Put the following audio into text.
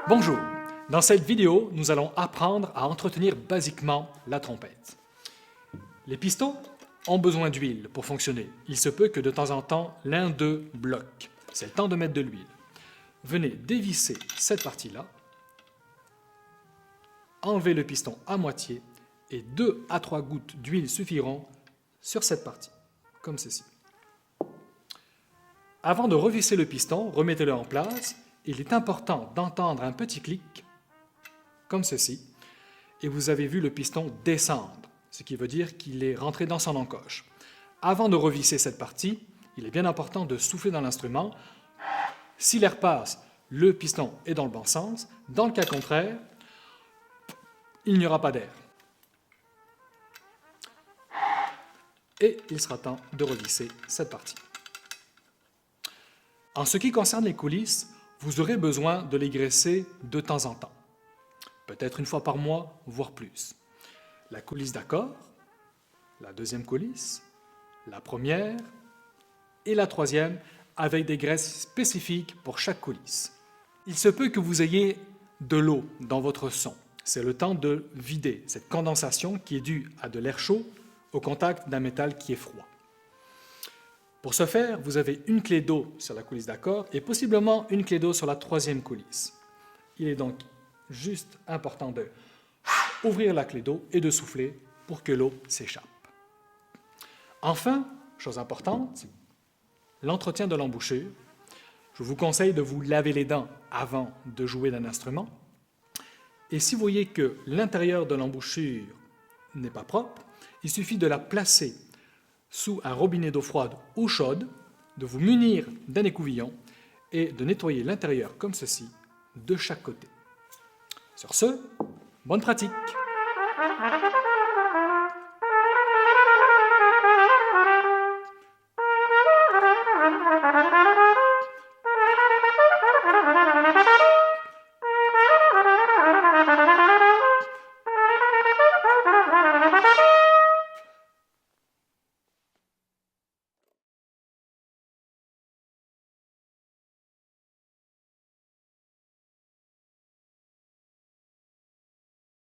Bonjour, dans cette vidéo, nous allons apprendre à entretenir basiquement la trompette. Les pistons ont besoin d'huile pour fonctionner. Il se peut que de temps en temps, l'un d'eux bloque. C'est le temps de mettre de l'huile. Venez dévisser cette partie-là, enlevez le piston à moitié et 2 à 3 gouttes d'huile suffiront sur cette partie, comme ceci. Avant de revisser le piston, remettez-le en place. Il est important d'entendre un petit clic, comme ceci, et vous avez vu le piston descendre, ce qui veut dire qu'il est rentré dans son encoche. Avant de revisser cette partie, il est bien important de souffler dans l'instrument. Si l'air passe, le piston est dans le bon sens. Dans le cas contraire, il n'y aura pas d'air. Et il sera temps de revisser cette partie. En ce qui concerne les coulisses, vous aurez besoin de les graisser de temps en temps. Peut-être une fois par mois, voire plus. La coulisse d'accord, la deuxième coulisse, la première et la troisième avec des graisses spécifiques pour chaque coulisse. Il se peut que vous ayez de l'eau dans votre son. C'est le temps de vider cette condensation qui est due à de l'air chaud au contact d'un métal qui est froid. Pour ce faire, vous avez une clé d'eau sur la coulisse d'accord et possiblement une clé d'eau sur la troisième coulisse. Il est donc juste important de ouvrir la clé d'eau et de souffler pour que l'eau s'échappe. Enfin, chose importante, l'entretien de l'embouchure. Je vous conseille de vous laver les dents avant de jouer d'un instrument. Et si vous voyez que l'intérieur de l'embouchure n'est pas propre, il suffit de la placer sous un robinet d'eau froide ou chaude, de vous munir d'un écouvillon et de nettoyer l'intérieur comme ceci, de chaque côté. Sur ce, bonne pratique!